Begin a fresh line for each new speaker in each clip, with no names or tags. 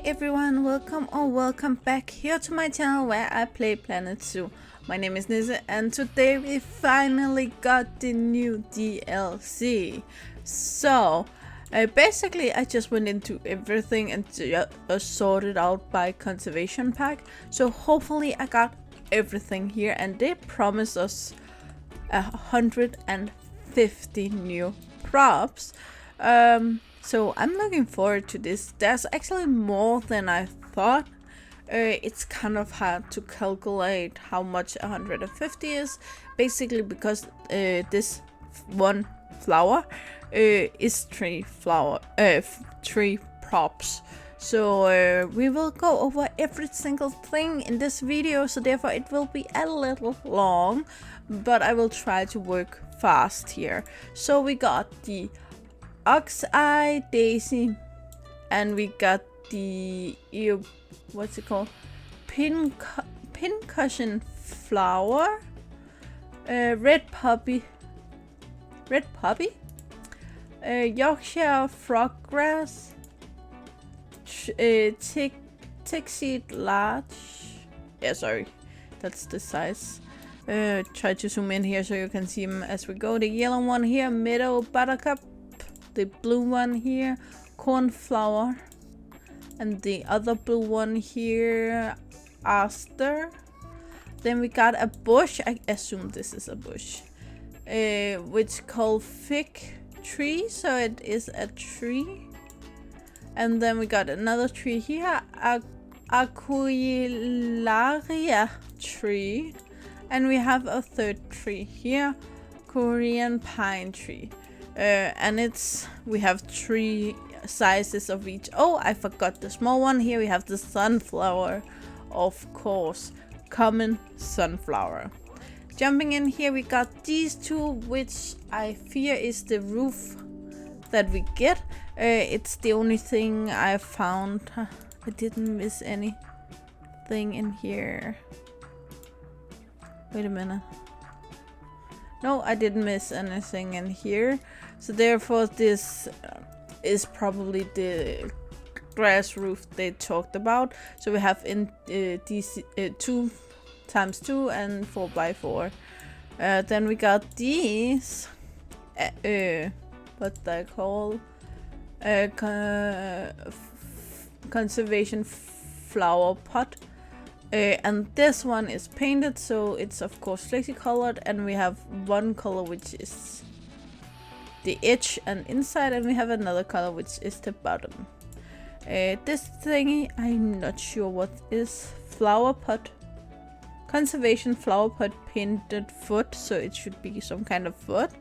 Hey everyone, welcome back here to my channel where I play Planet Zoo. My name is Nisse and today we finally got the new DLC. So, basically I just went into everything and sorted out by conservation pack. So hopefully I got everything here, and they promised us 150 new props. So I'm looking forward to this. There's actually more than I thought. It's kind of hard to calculate how much 150 is, basically because this one flower is three props. So we will go over every single thing in this video, so therefore it will be a little long, but I will try to work fast here. So we got the Ox-eye daisy, and we got the what's it called, pincushion flower, red poppy, Yorkshire froggrass, tick-seed large. Yeah, sorry, that's the size. Try to zoom in here so you can see them as we go. The yellow one here, meadow buttercup. The blue one here, cornflower, and the other blue one here, aster. Then we got a bush, I assume this is a bush, which called fig tree, so it is a tree. And then we got another tree here, aquilaria tree, and we have a third tree here, Korean pine tree. And we have three sizes of each. Oh, I forgot the small one. Here we have the sunflower, of course, common sunflower. Jumping in here, we got these two, which I fear is the roof that we get. It's the only thing I found. I didn't miss anything in here. Wait a minute. No, I didn't miss anything in here. So therefore this is probably the grass roof they talked about. So we have in these 2x2 and 4x4. Then we got these what they call conservation flower pot. And this one is painted, so it's of course flexi colored, and we have one color which is the edge and inside, and we have another color which is the bottom. This thingy, I'm not sure what is. Flower pot, conservation flower pot, painted foot, so it should be some kind of foot.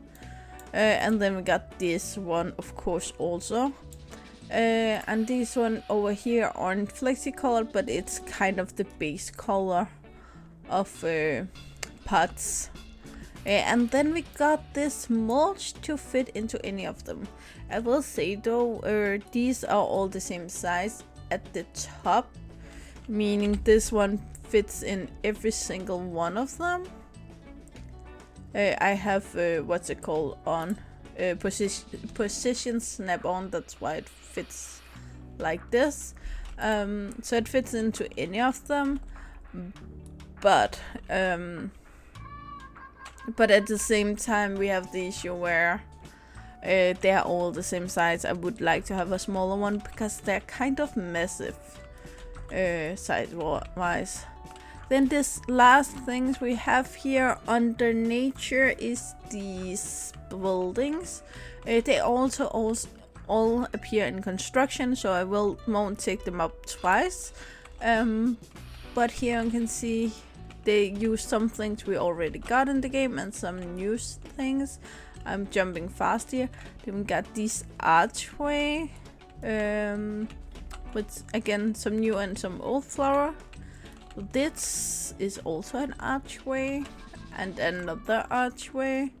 And then we got this one, of course, also. And this one over here aren't flexi colored, but it's kind of the base color of pots. And then we got this mulch to fit into any of them. I will say though, these are all the same size at the top, meaning this one fits in every single one of them. I have what's it called on position snap on, that's why it fits like this. So it fits into any of them, but at the same time we have the issue where they are all the same size. I would like to have a smaller one because they're kind of massive size wise. Then this last things we have here under nature is these buildings. They also all appear in construction, so I won't take them up twice. But here you can see they use some things we already got in the game and some new things. I'm jumping fast here. Then we got this archway, with again some new and some old flower. This is also an archway and another archway.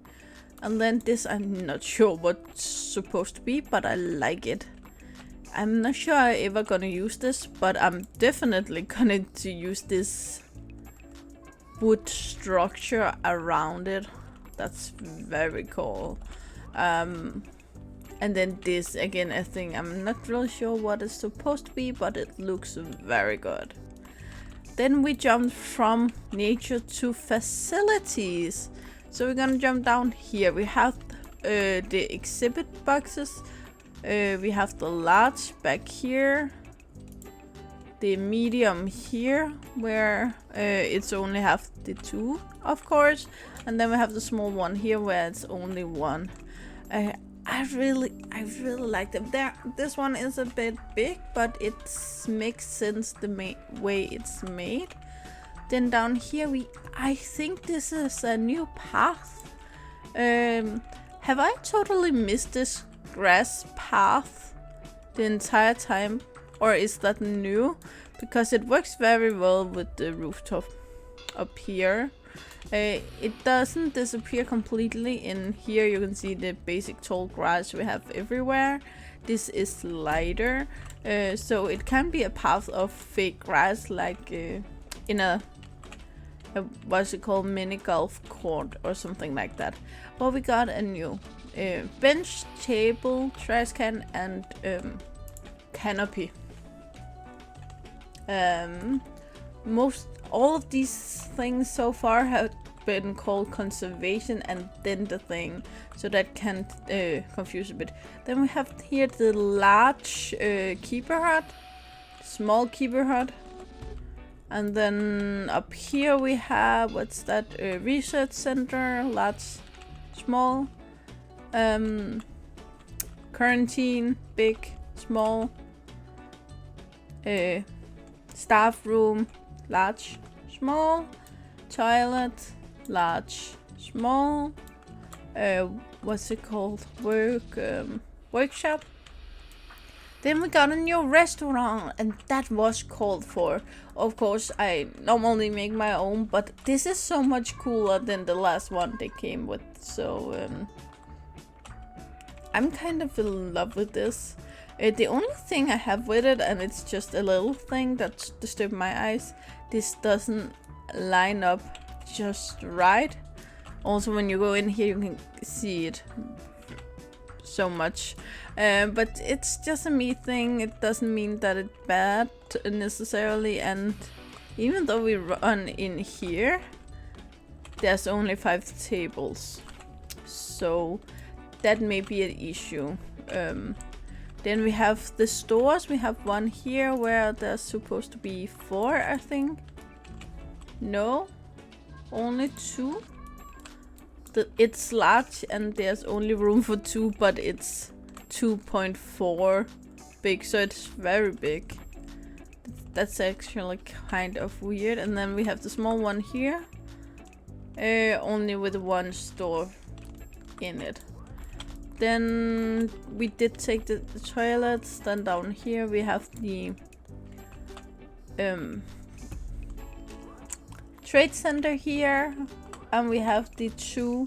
And then this, I'm not sure what's supposed to be, but I like it. I'm not sure I'm ever gonna use this, but I'm definitely gonna use this wood structure around it. That's very cool. And then this again, I think I'm not really sure what it's supposed to be, but it looks very good. Then we jumped from nature to facilities. So we're gonna jump down here. We have the exhibit boxes. We have the large back here. The medium here, where it's only have the 2, of course. And then we have the small one here, where it's only 1. I really like them. This one is a bit big, but it makes sense the way it's made. Then down here I think this is a new path. Have I totally missed this grass path the entire time, or is that new? Because it works very well with the rooftop up here. It doesn't disappear completely. In here you can see the basic tall grass we have everywhere. This is lighter, so it can be a path of fake grass, like in a what's it called, mini golf court or something like that. But we got a new bench, table, trash can, and canopy. All of these things so far have been called conservation and then the thing, so that can confuse a bit. Then we have here the large keeper hut, small keeper hut, and then up here we have, what's that, research center, large, small, quarantine, big, small, staff room, large, small, toilet, large, small, what's it called, workshop. Then we got a new restaurant, and that was called for. Of course, I normally make my own, but this is so much cooler than the last one they came with. So I'm kind of in love with this. The only thing I have with it, and it's just a little thing that disturbed my eyes, this doesn't line up just right. Also, when you go in here, you can see it so much. But it's just a me thing. It doesn't mean that it's bad necessarily. And even though we run in here, there's only 5 tables. So that may be an issue. Then we have the stores. We have one here where there's supposed to be 4, I think. No, only 2. It's large and there's only room for 2, but it's 2.4 big, so it's very big. That's actually kind of weird. And then we have the small one here, only with 1 store in it. Then we did take the toilets. Then down here we have the trade center here, and we have the 2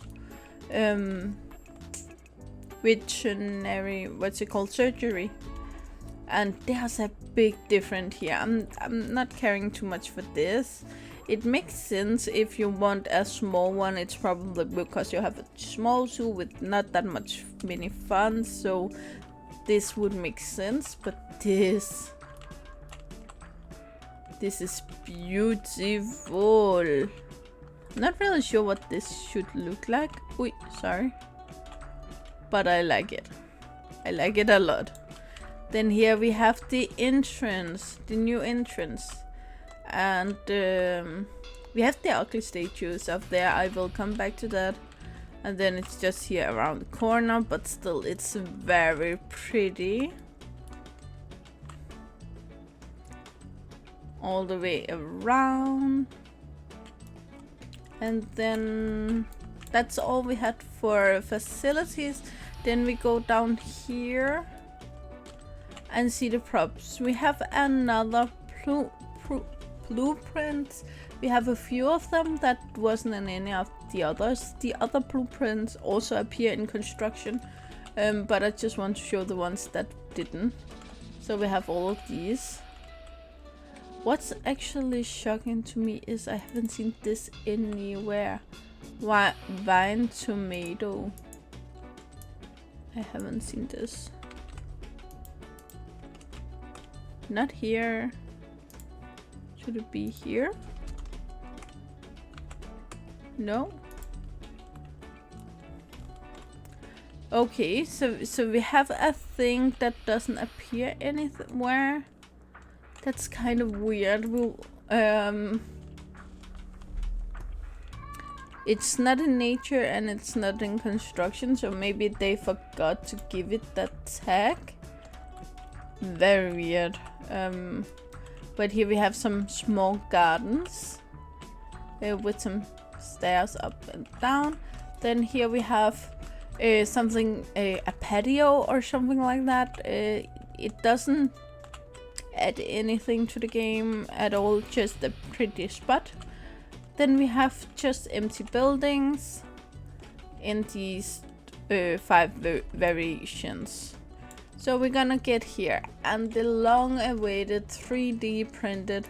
veterinary, what's it called, surgery. And there's a big difference here. I'm not caring too much for this. It makes sense if you want a small one. It's probably because you have a small zoo with not that much many funds, so this would make sense. But this is beautiful. I'm not really sure what this should look like. Oi, sorry. But I like it. I like it a lot. Then here we have the entrance, the new entrance. And we have the ugly statues up there. I will come back to that. And then it's just here around the corner, but still it's very pretty. All the way around. And then that's all we had for facilities. Then we go down here and see the props. We have another blueprints. We have a few of them that wasn't in any of the others. The other blueprints also appear in construction, but I just want to show the ones that didn't. So we have all of these. What's actually shocking to me is I haven't seen this anywhere. Vine tomato. I haven't seen this. Not here. Should it be here? No. Okay, so we have a thing that doesn't appear anywhere. That's kind of weird. It's not in nature and it's not in construction, so maybe they forgot to give it that tag. Very weird. But here we have some small gardens with some stairs up and down. Then here we have something, a patio or something like that. It doesn't add anything to the game at all, just a pretty spot. Then we have just empty buildings in these 5 variations. So we're gonna get here, and the long-awaited 3D printed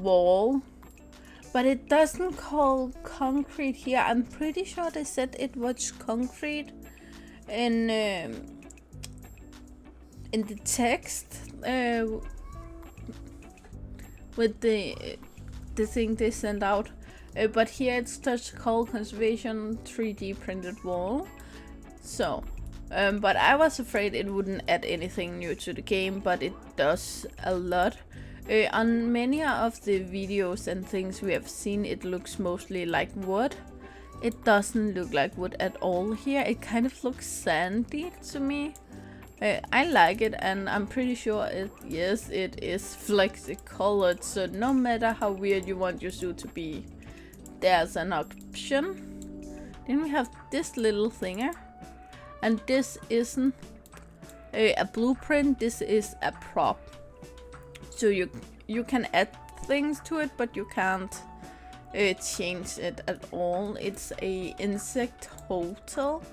wall. But it doesn't call concrete here. I'm pretty sure they said it was concrete in the text with the thing they sent out. But here it's just called Conservation 3D printed wall. So, but I was afraid it wouldn't add anything new to the game, but it does a lot. On many of the videos and things we have seen, it looks mostly like wood. It doesn't look like wood at all here. It kind of looks sandy to me. I like it, and I'm pretty sure it is flexi-colored, so no matter how weird you want your suit to be, there's an option. Then we have this little thinger, and this isn't a blueprint, this is a prop. So you can add things to it, but you can't change it at all. It's a insect hotel.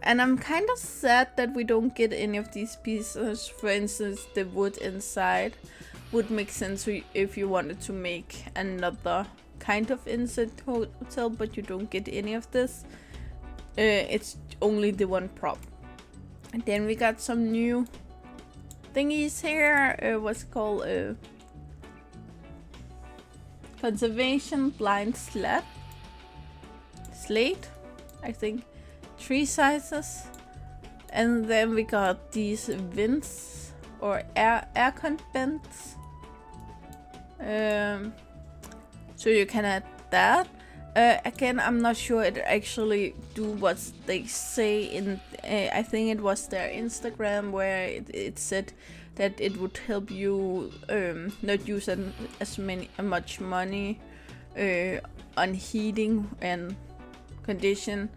And I'm kind of sad that we don't get any of these pieces. For instance, the wood inside would make sense if you wanted to make another kind of insect hotel, but you don't get any of this. It's only the one prop. And then we got some new thingies here. What's called Conservation blind slate, I think. 3 sizes. And then we got these vents or air con vents. So you can add that. Again, I'm not sure it actually do what they say in. I think it was their Instagram where it said that it would help you not use as much money on heating and condition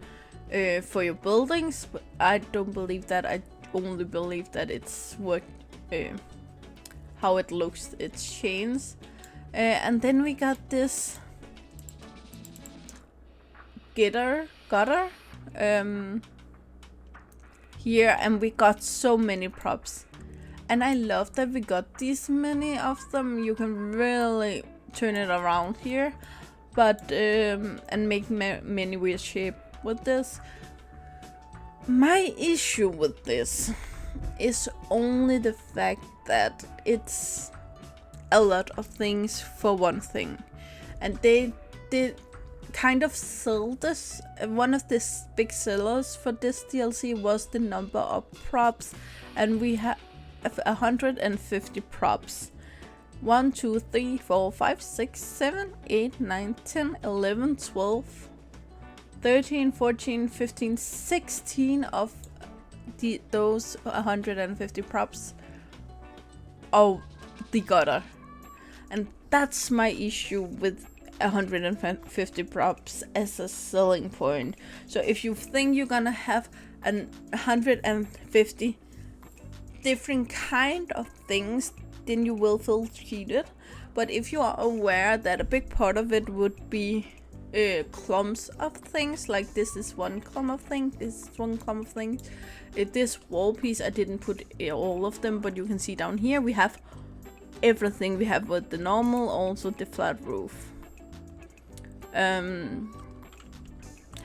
for your buildings. But I don't believe that. I only believe that it's what how it looks. It's changed. And then we got this gutter here, and we got so many props, and I love that we got these many of them. You can really turn it around here, but and make many weird shape with this. My issue with this is only the fact that it's a lot of things for one thing, and they did kind of sell this. One of the big sellers for this DLC was the number of props, and we have 150 props. 1, 2, 3, 4, 5, 6, 7, 8, 9, 10, 11, 12, 13, 14, 15, 16 of those 150 props are the gutter. And that's my issue with 150 props as a selling point. So if you think you're gonna have 150 different kind of things, then you will feel cheated. But if you are aware that a big part of it would be clumps of things, like this is one clump of things, this is one clump of things. This wall piece, I didn't put all of them, but you can see down here we have everything. We have with the normal, also the flat roof. And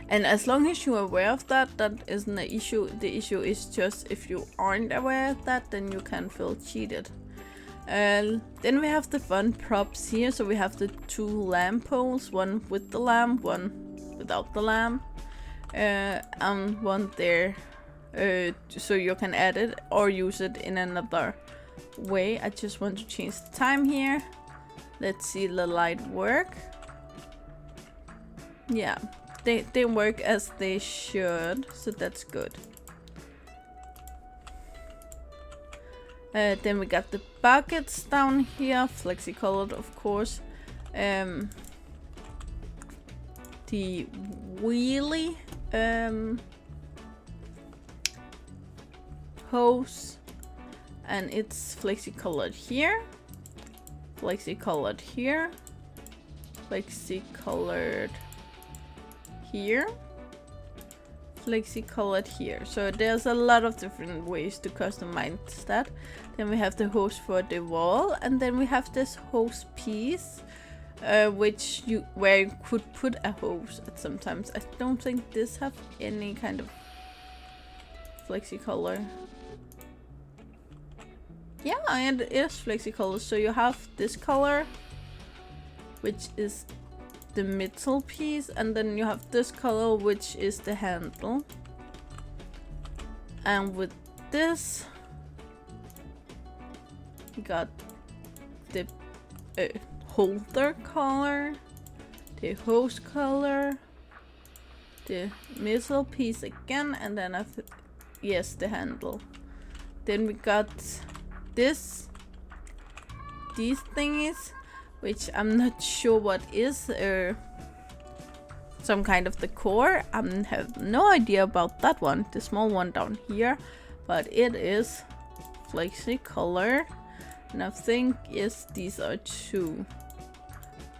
as long as you're aware of that, that isn't the issue. The issue is just if you aren't aware of that, then you can feel cheated. Then we have the fun props here. So we have the 2 lamp poles, one with the lamp, one without the lamp, and one there, so you can add it or use it in another way. I just want to change the time here. Let's see the light work. Yeah, they work as they should, so that's good. Then we got the buckets down here, flexi-colored of course. The wheelie hose, and it's flexi-colored here, flexi-colored here, flexi-colored here, flexi-colored here. So there's a lot of different ways to customize that. Then we have the hose for the wall, and then we have this hose piece, where you could put a hose at sometimes. I don't think this have any kind of flexi-color. Yeah, it is flexi-color. So you have this color, which is the middle piece, and then you have this color, which is the handle. And with this, we got the holder color, the hose color, the middle piece again, and then yes, the handle. Then we got these thingies, which I'm not sure what is, some kind of decor. I have no idea about that one, the small one down here, but it is flexi color, and I think yes, these are 2,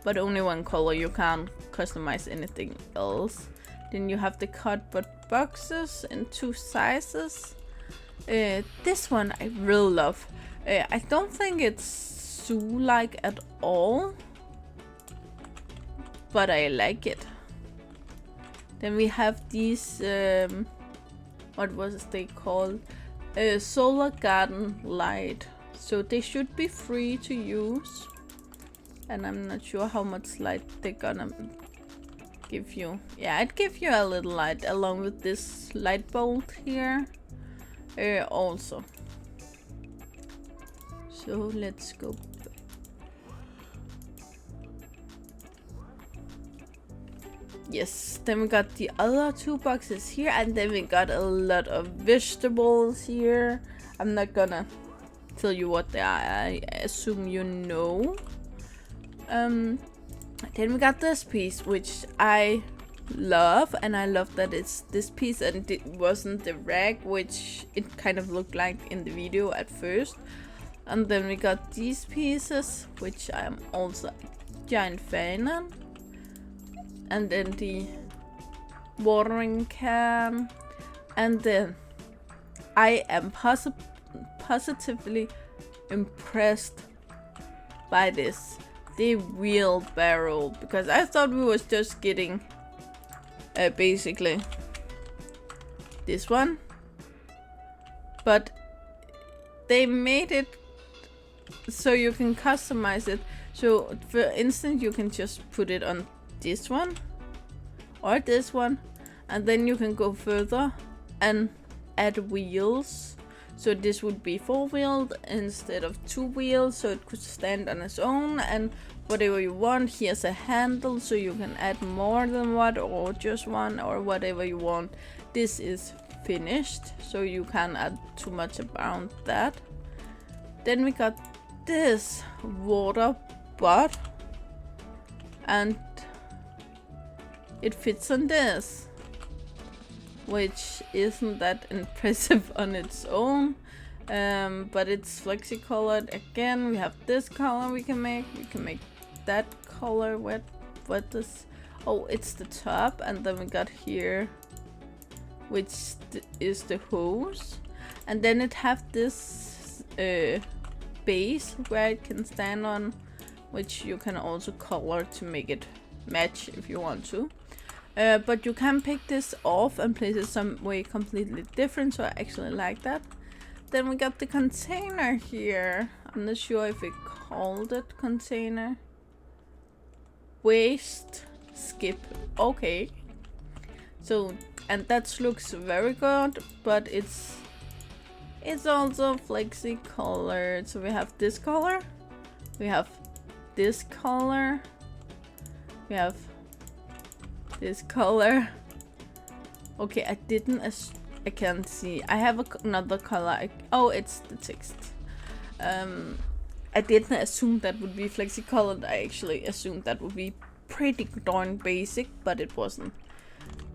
but only 1 color. You can't customize anything else. Then you have the cardboard boxes in 2 sizes. This one I really love. I don't think it's zoo-like at all, but I like it. Then we have these, what was they called? Solar garden light. So they should be free to use. And I'm not sure how much light they're gonna give you. Yeah, I'd give you a little light along with this light bulb here. Also. So let's go back. Yes, then we got the other 2 boxes here, and then we got a lot of vegetables here. I'm not gonna tell you what they are, I assume you know. Then we got this piece, which I love, and I love that it's this piece and it wasn't the rag, which it kind of looked like in the video at first. And then we got these pieces, which I am also a giant fan of. And then the watering can. And then I am positively impressed by this. The wheelbarrow. Because I thought we was just getting basically this one. But they made it so you can customize it. So for instance, you can just put it on this one or this one, and then you can go further and add wheels. So this would be 4-wheeled instead of 2 wheels, so it could stand on its own and whatever you want. Here's a handle, so you can add more than one or just one or whatever you want. This is finished, so you can't add too much about that. Then we got this water butt, and it fits on this, which isn't that impressive on its own, but it's flexi colored. Again, we have this color we can make that color. What is, oh, it's the top, and then we got here, which is the hose, and then it have this base where it can stand on, which you can also color to make it match if you want to. But you can pick this off and place it some way completely different, so I actually like that. Then we got the container here. I'm not sure if we called it container. Waste, skip, okay. So, and that looks very good, but it's also flexi colored. So we have this color, we have this color, we have this color. Okay, I can't see. I have another color. Oh, it's the text. I didn't assume that would be flexi colored. I actually assumed that would be pretty darn basic, but it wasn't.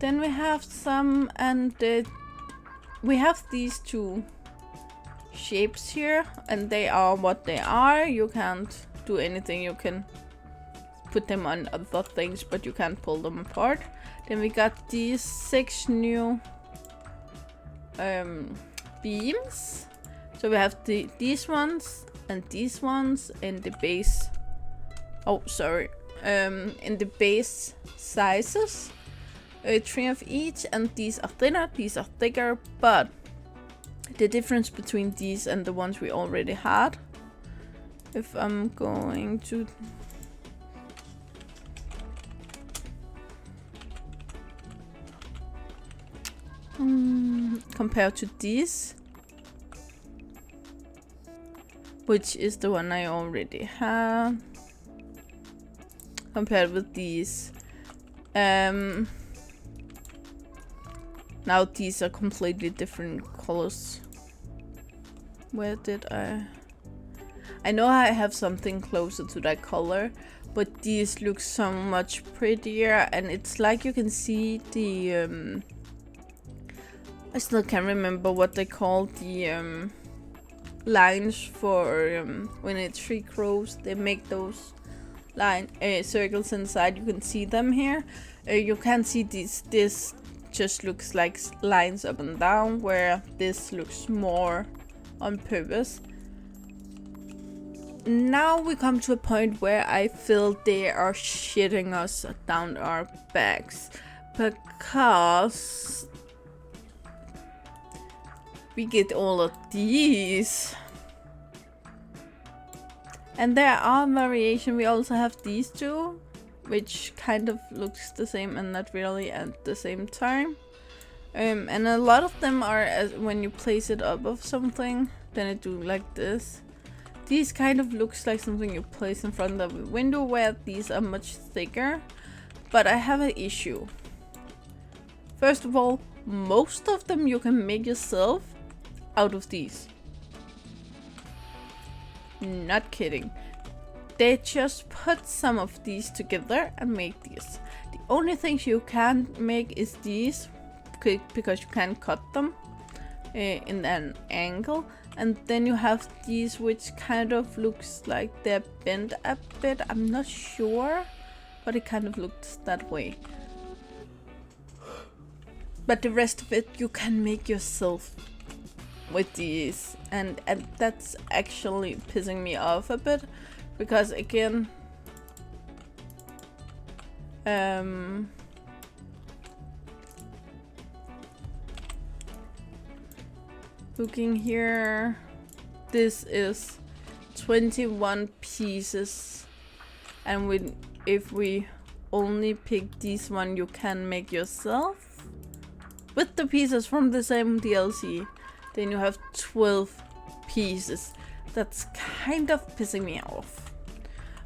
Then we have some, and we have these two shapes here, and they are what they are. You can't do anything. You can put them on other things, but you can't pull them apart. Then we got these 6 new beams. So we have these ones and these ones in the base. Oh, sorry. In the base sizes. 3 of each, and these are thinner, these are thicker, but the difference between these and the ones we already had, if I'm going to compared to these, which is the one I already have, compared with these, now these are completely different colors. Where did I know I have something closer to that color, but these look so much prettier, and it's like you can see the I still can't remember what they call the lines for when a tree grows. They make those circles inside. You can see them here. You can see this just looks like lines up and down, where this looks more on purpose. Now we come to a point where I feel they are shitting us down our backs, because we get all of these. And there are variation. We also have these two, which kind of looks the same and not really at the same time. And a lot of them are when you place it up of something, then it do like this. These kind of looks like something you place in front of a window, where these are much thicker. But I have an issue. First of all, most of them you can make yourself out of these. Not kidding. They just put some of these together and make these. The only things you can't make is these, because you can't cut them in an angle. And then you have these, which kind of looks like they're bent a bit. I'm not sure, but it kind of looks that way. But the rest of it you can make yourself with these, and that's actually pissing me off a bit, because again, looking here, this is 21 pieces, and if we only pick this one, you can make yourself with the pieces from the same DLC. Then you have 12 pieces. That's kind of pissing me off.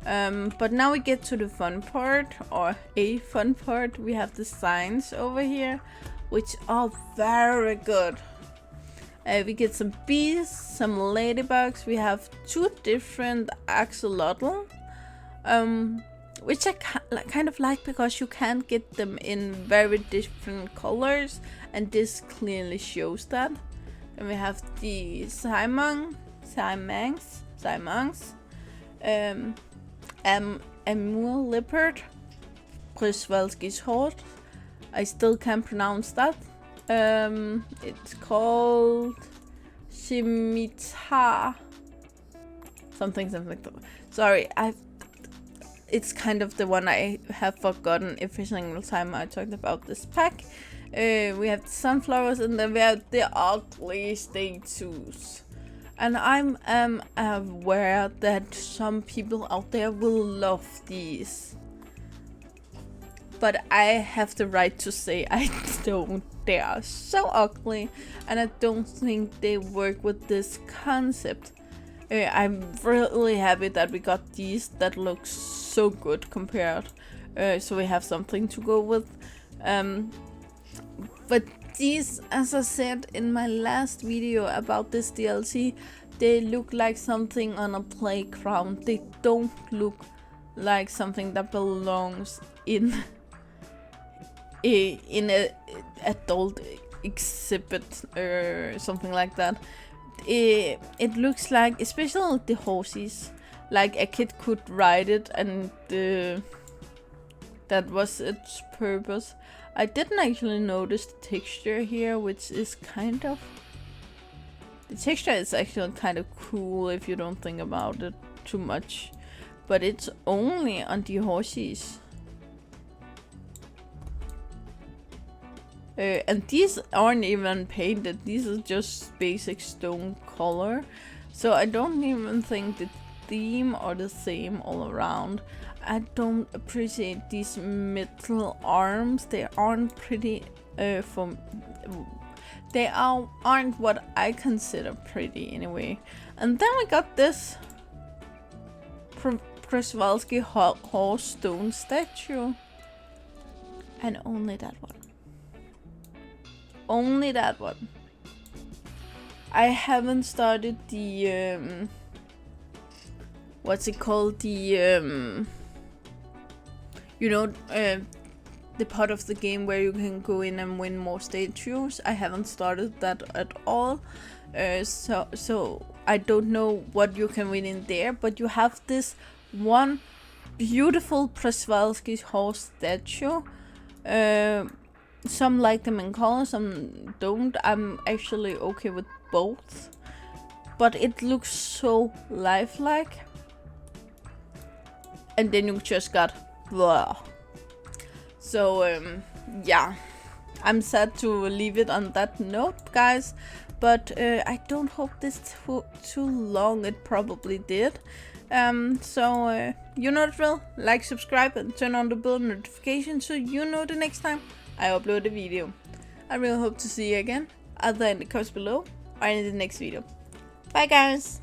But now we get to the fun part, or a fun part. We have the signs over here, which are very good. We get some bees, some ladybugs. We have 2 different axolotl, which I kind of like, because you can get them in very different colors, and this clearly shows that. And we have the simongs, amur leopard, Przewalski's horse. I still can't pronounce that. It's called Scimitar. Something. Sorry, it's kind of the one I have forgotten every single time I talked about this pack. We have the sunflowers, and then we have the ugly statues. And I'm aware that some people out there will love these. But I have the right to say I don't. They are so ugly, and I don't think they work with this concept. I'm really happy that we got these that look so good compared. So we have something to go with. But these, as I said in my last video about this DLC, they look like something on a playground. They don't look like something that belongs in a adult exhibit or something like that. It looks like, especially the horses, like a kid could ride it, and that was its purpose. I didn't actually notice the texture here, which is kind of... The texture is actually kind of cool if you don't think about it too much. But it's only on the horses. And these aren't even painted. These are just basic stone color. So I don't even think the theme are the same all around. I don't appreciate these metal arms. They aren't pretty. They aren't what I consider pretty anyway. And then we got this Przewalski horse stone statue, and only that one. Only that one. I haven't started the what's it called? The the part of the game where you can go in and win more statues. I haven't started that at all. So I don't know what you can win in there, but you have this one beautiful Przewalski horse statue. Some like them in color, some don't. I'm actually okay with both, but it looks so lifelike. And then you just got blah. So yeah, I'm sad to leave it on that note, guys, but I don't hope this took too long. It probably did. So you know the drill. Like, subscribe, and turn on the bell notification so you know the next time I upload a video. I really hope to see you again, either in the comments below or in the next video. Bye, guys!